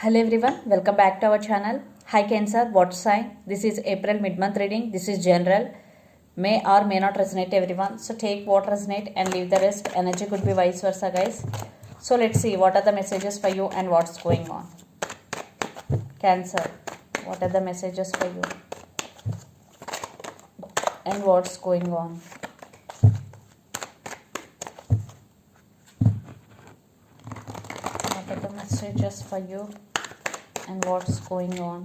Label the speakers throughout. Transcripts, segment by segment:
Speaker 1: Hello everyone, welcome back to our channel. Hi Cancer, what sign? This is April mid-month reading. This is general. May or may not resonate everyone. So take what resonate and leave the rest. Energy could be vice versa, guys. So let's see what are the messages for you and what's going on. Cancer, what are the messages for you and what's going on? What are the messages for you and what's going on?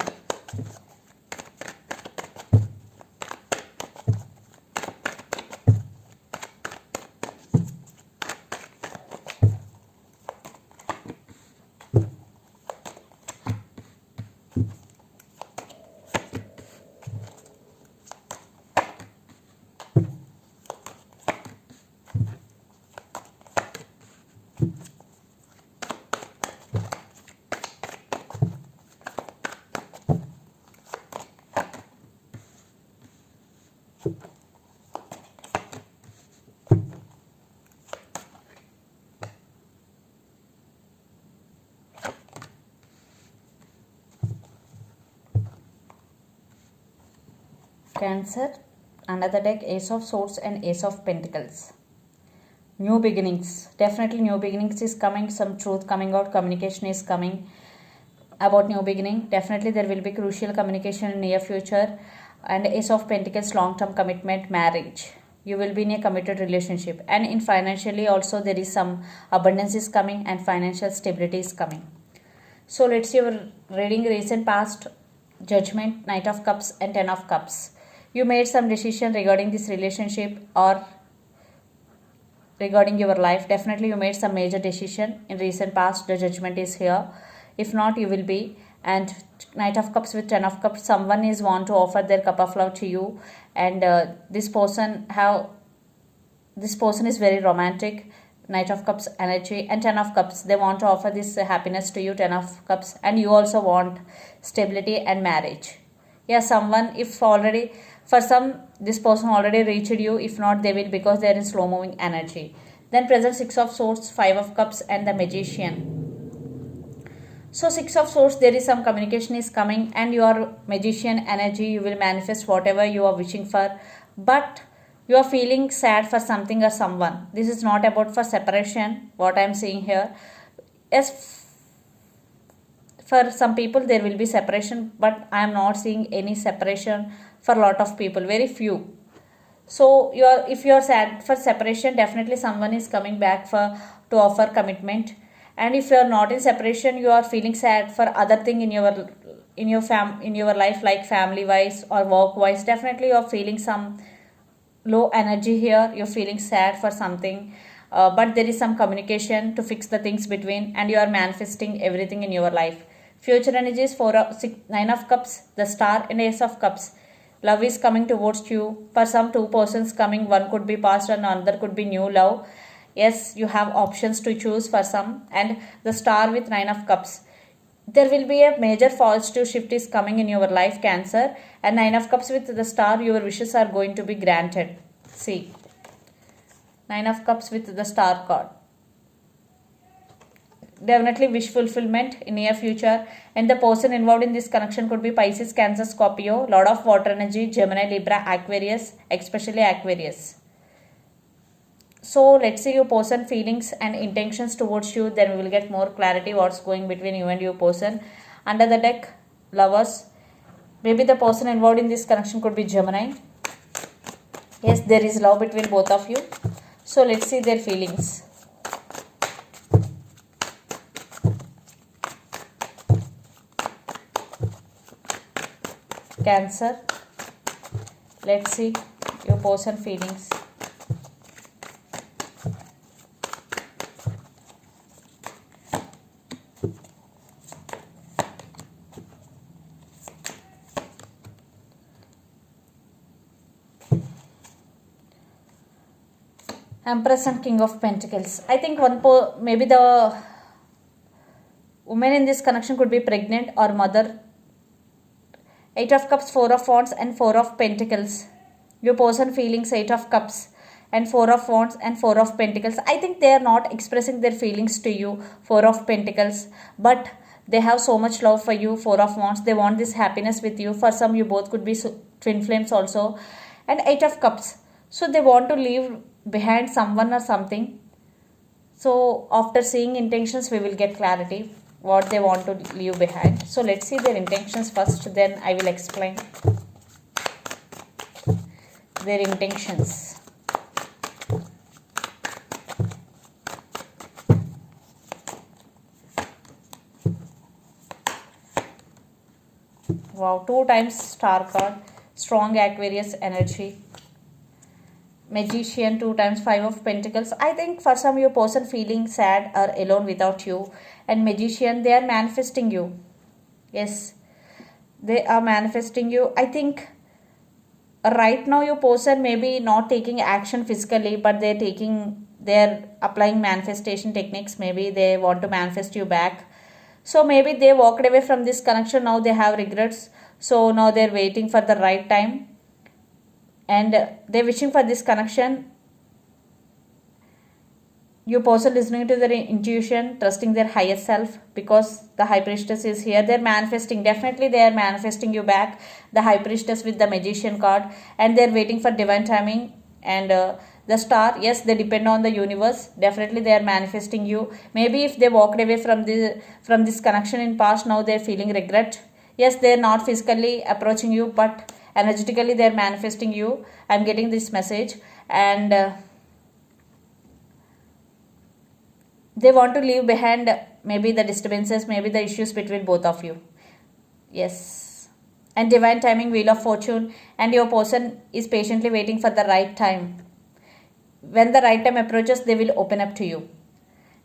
Speaker 1: Cancer, another deck, Ace of Swords and Ace of Pentacles. New beginnings. Definitely new beginnings is coming. Some truth coming out. Communication is coming about new beginning. Definitely there will be crucial communication in near future. And Ace of Pentacles, long-term commitment, marriage. You will be in a committed relationship. And in financially also there is some abundance is coming and financial stability is coming. So let's see your reading recent past, Judgment, Knight of Cups and Ten of Cups. You made some decision regarding this relationship or regarding your life. Definitely you made some major decision in recent past. The Judgment is here. If not, you will be. And Knight of Cups with Ten of Cups, someone is want to offer their cup of love to you, and this person is very romantic. Knight of Cups energy and Ten of Cups, they want to offer this happiness to you. Ten of Cups, and you also want stability and marriage. Yeah, someone, if already for some this person already reached you, if not they will, because they are in slow moving energy. Then present Six of Swords, Five of Cups and the Magician. So Six of Swords, there is some communication is coming, and your Magician energy, you will manifest whatever you are wishing for, but you are feeling sad for something or someone. This is not about for separation, what I am seeing here. Yes, for some people there will be separation, but I am not seeing any separation for a lot of people, very few. So if you are sad for separation, definitely someone is coming back to offer commitment. And if you are not in separation, you are feeling sad for other thing in your life, like family wise or work wise. Definitely you are feeling some low energy here. You're feeling sad for something, but there is some communication to fix the things between, and you are manifesting everything in your life. Future energies, Nine of Cups, the Star and Ace of Cups. Love is coming towards you. For some, two persons coming, one could be past and another could be new love. Yes, you have options to choose for some. And the Star with Nine of Cups, there will be a major positive shift is coming in your life, Cancer. And Nine of Cups with the Star, your wishes are going to be granted. See, Nine of Cups with the Star card. Definitely wish fulfillment in near future. And the person involved in this connection could be Pisces, Cancer, Scorpio, lot of water energy, Gemini, Libra, Aquarius, especially Aquarius. So let's see your person feelings and intentions towards you. Then we will get more clarity what's going between you and your person. Under the deck, Lovers. Maybe the person involved in this connection could be Gemini. Yes, there is love between both of you. So let's see their feelings. Cancer. Let's see your person feelings. Empress and King of Pentacles. I think maybe the woman in this connection could be pregnant or mother. Eight of Cups, Four of Wands and Four of Pentacles. Your person feelings, Eight of Cups. and Four of Wands and Four of Pentacles. I think they are not expressing their feelings to you, Four of Pentacles, but They have so much love for you. Four of Wands, they want this happiness with you. For some, you both could be twin flames also. And Eight of Cups, so they want to leave behind someone or something. So after seeing intentions, we will get clarity what they want to leave behind. So let's see their intentions first, then I will explain their intentions. Wow, 2 times star card, strong Aquarius energy. Magician 2 times, 5 of Pentacles. I think for some your person feeling sad or alone without you. And Magician, they are manifesting you. Yes, they are manifesting you. I think right now your person may be not taking action physically, but they're applying manifestation techniques. Maybe they want to manifest you back. So maybe they walked away from this connection. Now they have regrets. So now they're waiting for the right time. And they're wishing for this connection. Your person listening to their intuition, trusting their higher self, because the High Priestess is here. They're manifesting. Definitely they are manifesting you back. The High Priestess with the Magician card. And they're waiting for divine timing. And the Star, yes, they depend on the universe. Definitely they are manifesting you. Maybe if they walked away from this connection in past, now they're feeling regret. Yes, they're not physically approaching you, but energetically they're manifesting you. I'm getting this message. And they want to leave behind maybe the disturbances, maybe the issues between both of you. Yes. And divine timing, Wheel of Fortune. And your person is patiently waiting for the right time. When the right time approaches, they will open up to you.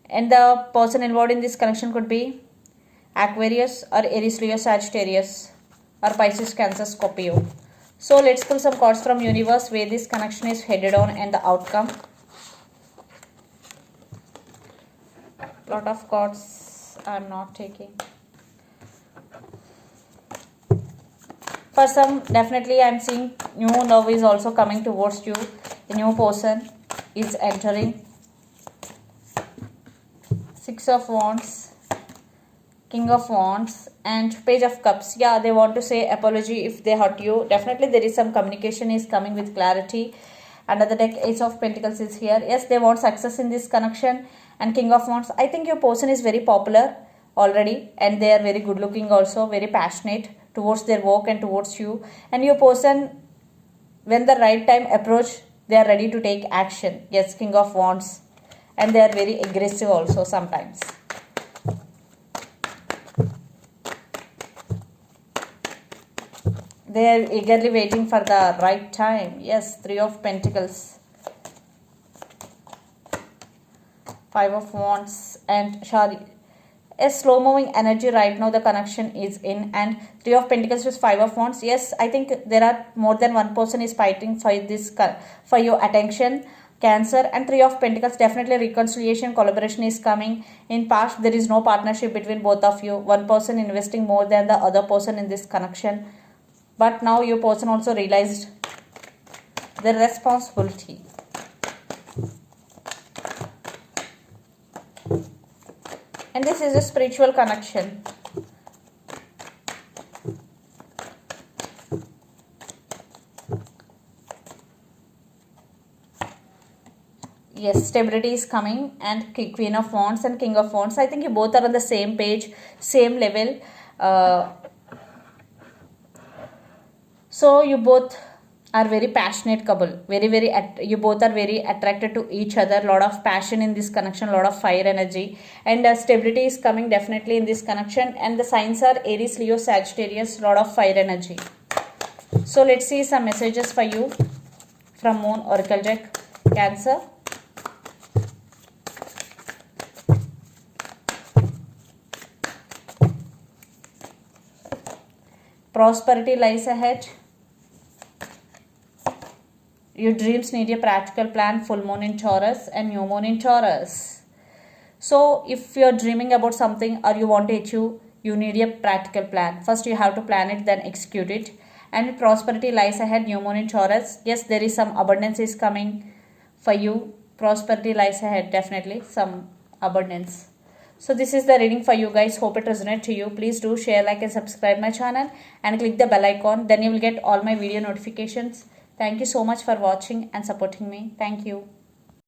Speaker 1: And the person involved in this connection could be Aquarius or Aries, Leo, Sagittarius or Pisces, Cancer, Scorpio. So let's pull some cards from universe where this connection is headed on and the outcome. Lot of cards I'm not taking. For some, definitely I'm seeing new love is also coming towards you. The new person is entering. Six of Wands, King of Wands and Page of Cups. Yeah, they want to say apology if they hurt you. Definitely there is some communication is coming with clarity. Under the deck, Ace of Pentacles is here. Yes, they want success in this connection. And King of Wands, I think your person is very popular already. And they are very good looking also. Very passionate towards their work and towards you. And your person, when the right time approach, they are ready to take action. Yes, King of Wands. And they are very aggressive also sometimes. They are eagerly waiting for the right time. Yes, Three of Pentacles. Five of Wands and Shari. A slow moving energy right now the connection is in. And Three of Pentacles with Five of Wands. Yes, I think there are more than one person is fighting for this, for your attention. Cancer. And Three of Pentacles, definitely reconciliation, collaboration is coming. In past there is no partnership between both of you. One person investing more than the other person in this connection. But now your person also realized their responsibility. And this is a spiritual connection. Yes, stability is coming. And Queen of Wands and King of Wands. I think you both are on the same page, same level. So you both are very passionate couple. You both are very attracted to each other. Lot of passion in this connection. Lot of fire energy. And stability is coming definitely in this connection. And the signs are Aries, Leo, Sagittarius. Lot of fire energy. So let's see some messages for you from Moon Oracle deck. Cancer. Prosperity lies ahead. Your dreams need a practical plan. Full moon in Taurus and new moon in Taurus. So if you're dreaming about something or you want to achieve, you need a practical plan. First you have to plan it, then execute it. And prosperity lies ahead. New moon in Taurus. Yes, there is some abundance is coming for you. Prosperity lies ahead. Definitely some abundance. So this is the reading for you guys. Hope it resonates to you. Please do share, like and subscribe my channel and click the bell icon. Then you will get all my video notifications. Thank you so much for watching and supporting me. Thank you.